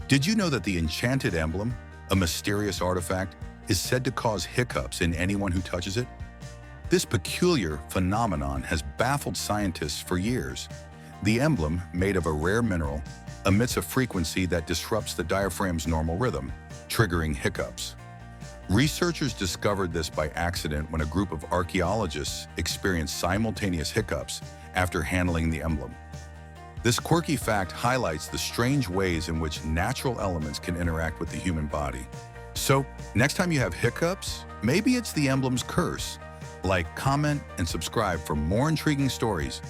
Did you know that the enchanted emblem, a mysterious artifact, is said to cause hiccups in anyone who touches it? This peculiar phenomenon has baffled scientists for years. The emblem, made of a rare mineral, emits a frequency that disrupts the diaphragm's normal rhythm, triggering hiccups. Researchers discovered this by accident when a group of archaeologists experienced simultaneous hiccups after handling the emblem. This quirky fact highlights the strange ways in which natural elements can interact with the human body. So, next time you have hiccups, maybe it's the emblem's curse. Like, comment, and subscribe for more intriguing stories.